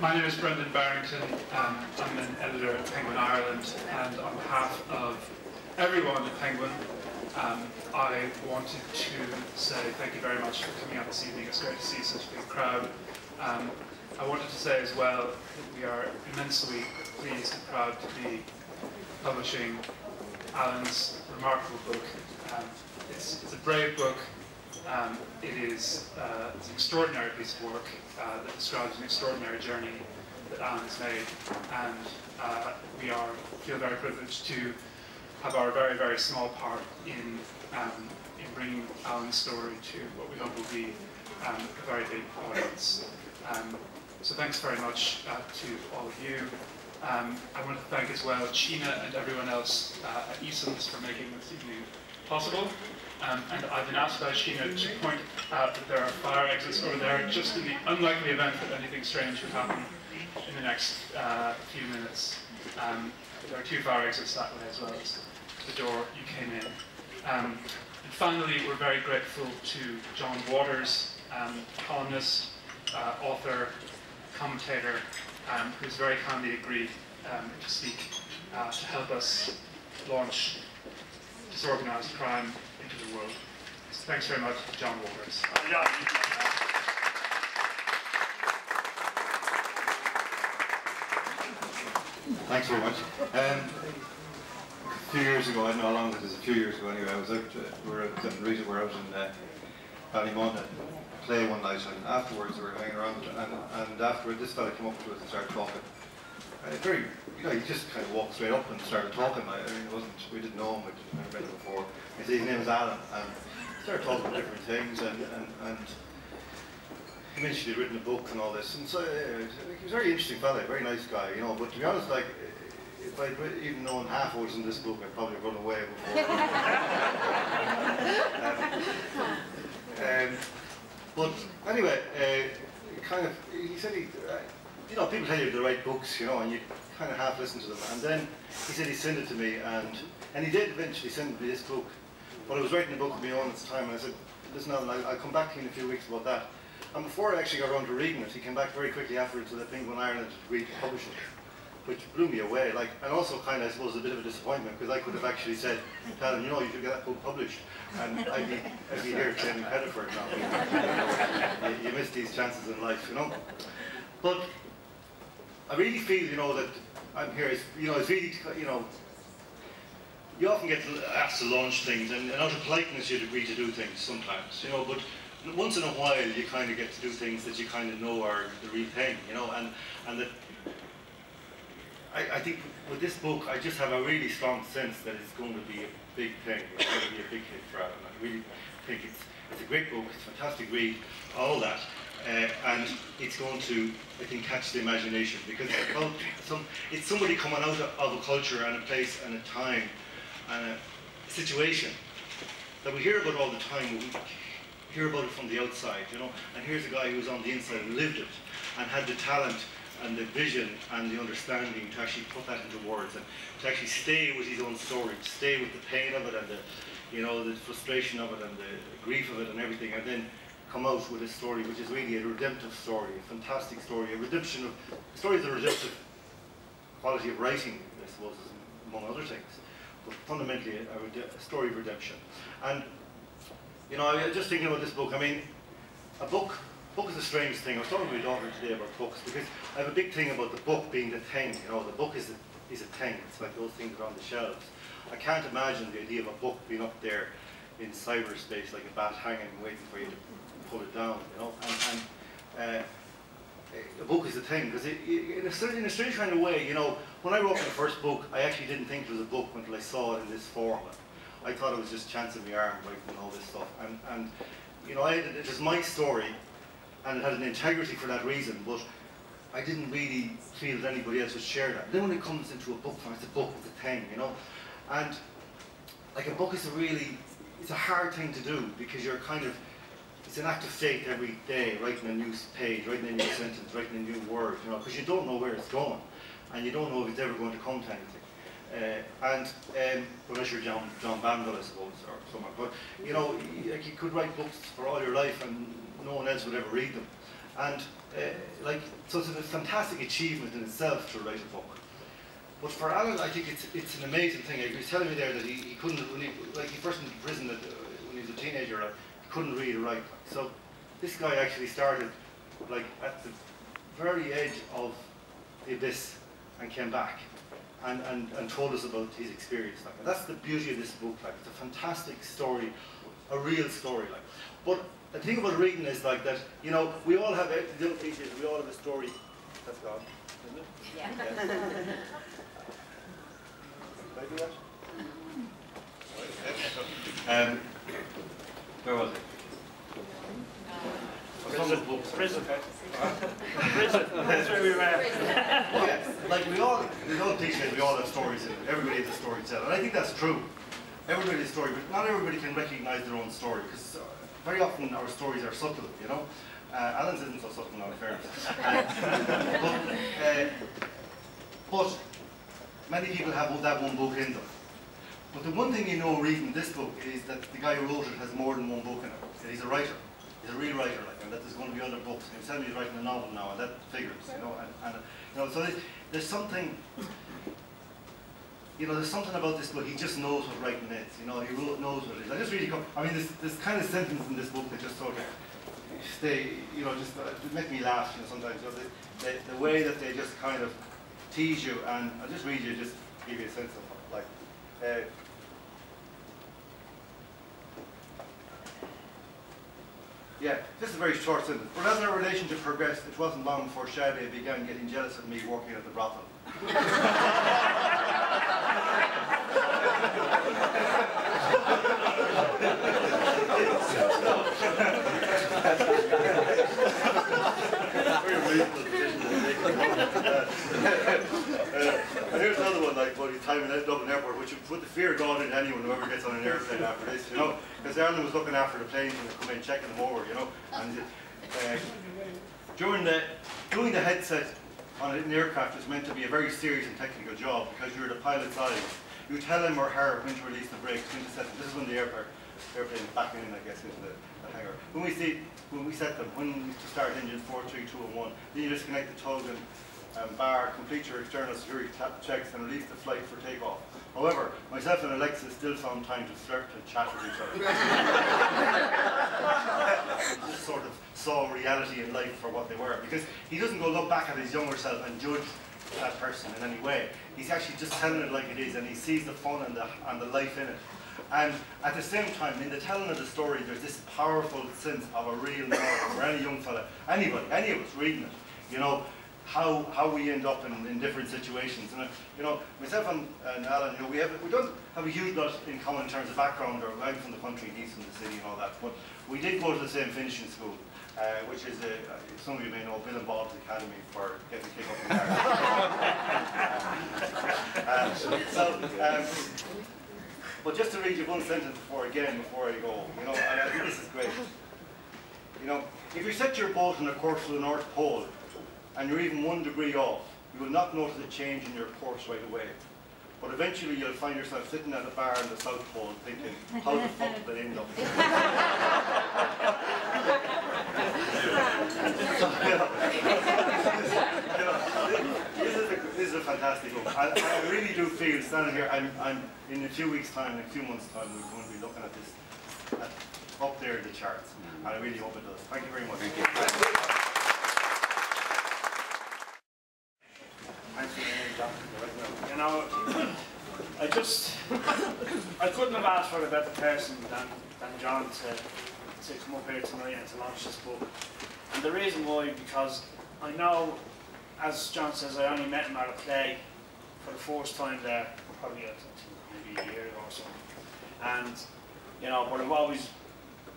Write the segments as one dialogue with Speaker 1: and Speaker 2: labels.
Speaker 1: My name is Brendan Barrington. I'm an editor at Penguin Ireland, and on behalf of everyone at Penguin, I wanted to say thank you very much for coming out this evening. It's great to see such a big crowd. I wanted to say as well that we are immensely pleased and proud to be publishing Alan's remarkable book. It's a brave book. It is an extraordinary piece of work that describes an extraordinary journey that Alan has made, and we feel very privileged to have our very, very small part in bringing Alan's story to what we hope will be a very big audience. So thanks very much to all of you. I want to thank as well Sheena and everyone else at Eason's for making this evening possible. And I've been asked by Sheena to point out that there are fire exits over there, just in the unlikely event that anything strange would happen in the next few minutes. There are 2 fire exits that way as well as the door you came in. And finally, we're very grateful to John Waters, columnist, author, commentator, who's very kindly agreed to speak to help us launch Disorganised crime into the world. So thanks very much to John Waters.
Speaker 2: Thanks very much. A few years ago, I don't know how long it is, a few years ago anyway, I was out, we were out in Ballymont at play one night, and afterwards we were hanging around, and afterwards this fella came up to us and started talking. Very, he just kind of walked straight up and started talking. I mean, we didn't know him, we'd never met him before. He said his name was Alan, and started talking about different things, and he mentioned he'd written a book and all this, and so he was a very interesting fella, very nice guy, but to be honest, like, if I'd even known half what was in this book, I'd probably run away before. But anyway, he said people tell you to write books, and you kind of half listen to them. And then he said he'd send it to me, and he did eventually send me this book. But I was writing a book of my own at the time, and I said, listen, Alan, I'll come back to you in a few weeks about that. And before I actually got around to reading it, he came back very quickly afterwards to the Penguin Ireland to read the publishing, which blew me away. And also kind of, I suppose, a bit of a disappointment, because I could have actually said, Alan, you should get that book published, and I'd be here claiming credit for it now. You miss these chances in life, But I really feel, that I'm here. It's really, you often get asked to launch things, and out of politeness you'd agree to do things sometimes, But once in a while you kind of get to do things that you kind of know are the real thing, and that. I think with this book, I just have a really strong sense that it's going to be a big thing. It's going to be a big hit for Alan. I really think it's a great book. It's a fantastic read, all that. And it's going to, I think, catch the imagination, because it's somebody coming out of a culture and a place and a time and a situation that we hear about all the time. We hear about it from the outside, and here's a guy who was on the inside and lived it and had the talent and the vision and the understanding to actually put that into words, and to actually stay with his own story, to stay with the pain of it and the frustration of it and the grief of it and everything, and then come out with a story which is really a redemptive story, a fantastic story, the story of the redemptive quality of writing, I suppose, among other things, but fundamentally a story of redemption. And I was just thinking about this book. I mean, a book is a strange thing. I was talking to my daughter today about books, because I have a big thing about the book being the thing. The book is a thing. It's like those things are on the shelves. I can't imagine the idea of a book being up there in cyberspace like a bat hanging, waiting for you to pull it down. A book is a thing, because in a strange kind of way, when I wrote my first book, I actually didn't think it was a book until I saw it in this form. I thought it was just chancing my arm, writing all this stuff, and it was my story. And it had an integrity for that reason, but I didn't really feel that anybody else would share that. Then when it comes into a book form, it's a book, it's a thing, And like a book is it's a hard thing to do, because you're it's an act of faith every day, writing a new page, writing a new sentence, writing a new word, because you don't know where it's going, and you don't know if it's ever going to come to anything. Unless you're John Banville, I suppose, or someone. But you could write books for all your life, and no one else would ever read them. And like, so it's a fantastic achievement in itself to write a book. But for Alan, I think it's an amazing thing. He was telling me there that he couldn't, when he first went to prison when he was a teenager, he couldn't read or write. So this guy actually started like at the very edge of the abyss and came back and told us about his experience. Like, and that's the beauty of this book. Like, it's a fantastic story, a real story. Like, but the thing about reading is like that. You know, we all have we all have a story. That's gone, isn't it?
Speaker 3: Yeah.
Speaker 2: Did I do that? Where was it?
Speaker 4: Prison. Prison. That's where we were.
Speaker 2: Yeah, like we all teach it, we all have stories in it. Everybody has a story to tell. And I think that's true. Everybody has a story, but not everybody can recognise their own story, because very often our stories are subtle, you know. Alan's isn't so subtle now, in fairness. But many people have that one book in them. But the one thing you know reading this book is that the guy who wrote it has more than one book in it. He's a writer. He's a real writer, like, and that there's going to be other books. He was telling me he's writing a novel now, and that figures, you know. And you know, so there's something, you know, there's something about this book. He just knows what writing is. You know, he knows what it is. I just really, I mean, this kind of sentence in this book that just sort of stay, you know, just make me laugh. You know, sometimes, you know, the way that they just kind of tease you, and I'll just read you, just give you a sense of like. Yeah, this is a very short sentence. But as our relationship progressed, it wasn't long before Shade began getting jealous of me working at the brothel. And here's another one, like, about his time in Dublin Airport, which would put the fear of God into anyone whoever gets on an airplane after this, you know, because Ireland was looking after the planes when they come in, checking them over, you know. And doing the headset on an aircraft is meant to be a very serious and technical job, because you're the pilot's eyes. You tell him or her when to release the brakes, when to set them. This is when the airplane is backing in, I guess, into the hangar. When we set them, when to start engines 4, 3, 2, and 1, then you disconnect the tug and bar, complete your external security checks, and release the flight for takeoff. However, myself and Alexa still found time to flirt and chat with each other. Just sort of saw reality in life for what they were, because he doesn't go look back at his younger self and judge that person in any way. He's actually just telling it like it is, and he sees the fun and the life in it. And at the same time, in the telling of the story, there's this powerful sense of a real knowledge for any young fella, anybody, any of us reading it, you know, how we end up in different situations. And you know, myself and Alan, you know, we don't have a huge lot in common in terms of background, or I'm from the country, he's from the city and all that, but we did go to the same finishing school, which is, some of you may know, Bill and Bob's Academy for getting a kick up in the arm. But just to read you one sentence before I go, you know, and I think this is great. You know, if you set your boat on a course to the North Pole, and you're even 1 degree off, you will not notice a change in your course right away. But eventually you'll find yourself sitting at a bar in the South Pole thinking, how the fuck did it end up here? This is a fantastic book. I really do feel, standing here, I'm in a few weeks' time, in a few months' time, we're going to be looking at this up there in the charts. And I really hope it does. Thank you very much. Thank you.
Speaker 4: You know, I couldn't have asked for a better person than John to come up here tonight and to launch this book. And the reason why, because I know, as John says, I only met him at a play for the first time there, probably maybe a year ago or something. And, you know, but I've always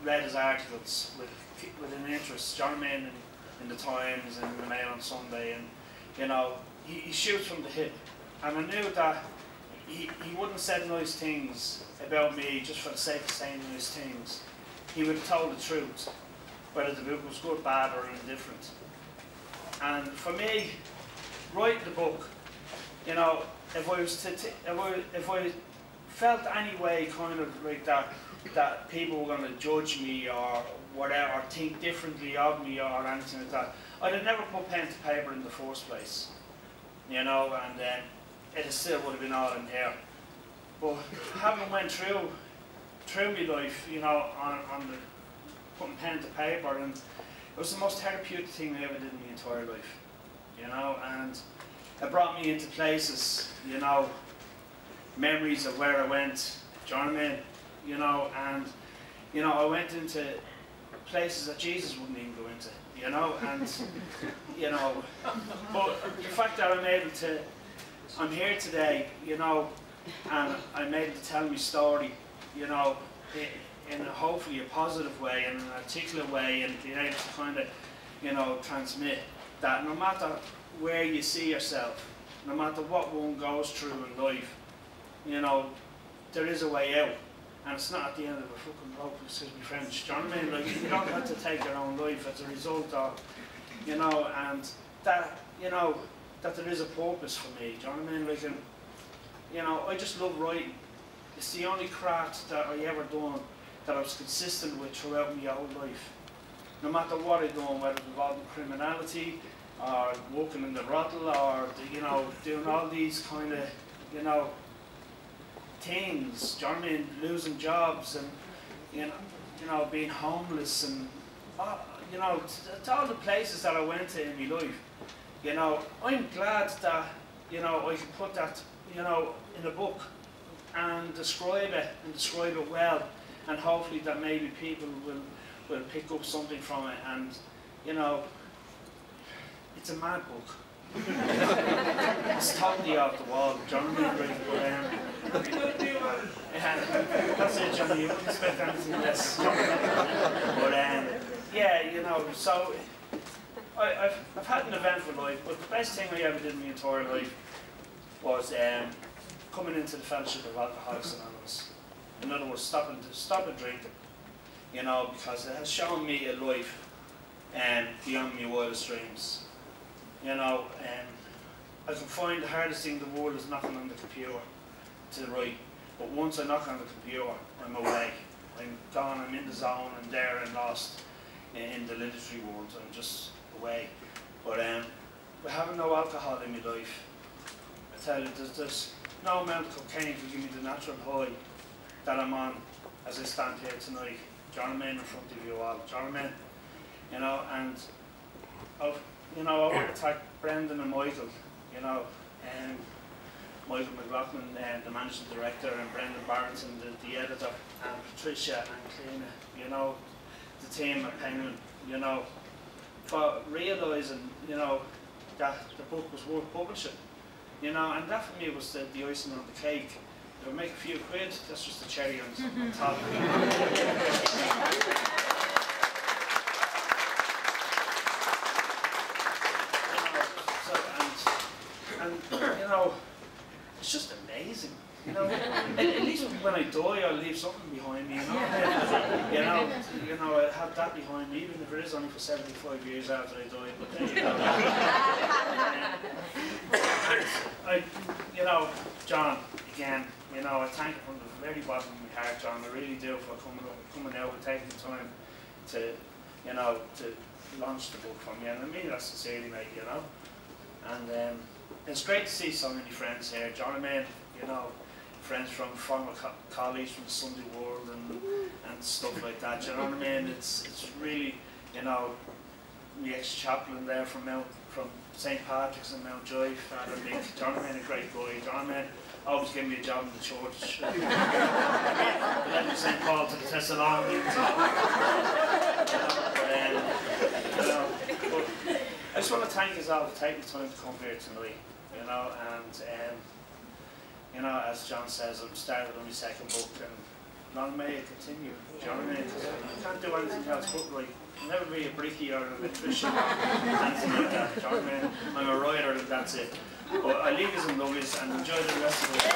Speaker 4: read his articles with an interest. John Main in the Times and in the Mail on Sunday, and, you know, he shoots from the hip, and I knew that he wouldn't have said nice things about me just for the sake of saying nice things. He would have told the truth, whether the book was good, bad, or indifferent. And for me, writing the book, you know, if I felt any way kind of like that, that people were going to judge me or whatever, or think differently of me or anything like that. I'd have never put pen to paper in the first place, you know, and it still would have been all in here. But having went through my life, you know, on the putting pen to paper, and it was the most therapeutic thing I ever did in my entire life, you know, and it brought me into places, you know, memories of where I went, do you know what I mean? You know, and, you know, I went into places that Jesus wouldn't even go into, you know, and, you know, but the fact that I'm here today, you know, and I'm able to tell my story, you know, in a hopefully a positive way, in an articulate way, and being able to kind of, you know, transmit that no matter where you see yourself, no matter what one goes through in life, you know, there is a way out. And it's not at the end of a fucking rope, excuse me French, do you know what I mean? Like, you don't have to take your own life as a result of, you know, and that, you know, that there is a purpose for me, do you know what I mean? Like, you know, I just love writing. It's the only craft that I ever done that I was consistent with throughout my whole life. No matter what I've done, whether it involved criminality, or working in the brothel, or, you know, doing all these kind of, you know, things, do you know what I mean? Losing jobs and, you know, being homeless and, you know, it's all the places that I went to in my life. You know, I'm glad that, you know, I could put that, you know, in a book and describe it well, and hopefully that maybe people will pick up something from it. And, you know, it's a mad book. It's totally off the wall, John. That's it, Johnny. You wouldn't expect anything less. But yeah, you know. So I've had an eventful life, but the best thing I ever did in my entire life was coming into the Fellowship of Alcoholics Anonymous. In other words, stopping drinking. You know, because it has shown me a life beyond my wildest dreams. You know, I can find the hardest thing in the world is knocking on the computer to write. But once I knock on the computer, I'm away. I'm gone, I'm in the zone, I'm there and lost in the literary world. I'm just away. But having no alcohol in my life, I tell you, there's no amount of cocaine can give me the natural high that I'm on as I stand here tonight. Do you know what I mean? In front of you all. Do you know what I mean? You know, and you know, I want to thank Brendan and Michael, you know, Michael McLaughlin, the managing director, and Brendan Barrington, the editor, and Patricia and Clina, you know, the team at Penguin, you know, for realising, you know, that the book was worth publishing, you know, and that for me was the icing on the cake. It would make a few quid, that's just the cherry on top. You know, it's just amazing. You know, at least when I die, I'll leave something behind me. You know, I have that behind me, even if it is only for 75 years after I die. But there you go. You know, John, again, you know, I thank you from the very bottom of my heart, John. I really do for coming out and taking the time to, you know, to launch the book for me, and I mean that sincerely, mate. You know, and. It's great to see so many friends here, do you know what I mean? You know, friends from former colleagues from the Sunday World and stuff like that, do you know what I mean? It's really, you know, the ex-chaplain there from St. Patrick's and Mountjoy, Father Mick, do you know what I mean? A great guy, do you know what I mean? Always gave me a job in the church. Led me St. Paul to the Thessalonians. You know, but I just want to thank you all for taking the time to come here tonight, you know, and you know, as John says, I'm started on my second book, and long may it continue, do you know what I mean? I can't do anything else but write. I'll never be a brickie or an electrician or anything like that, do you know what I mean? I'm a writer and that's it. But I leave you some lovelies and enjoy the rest of the day.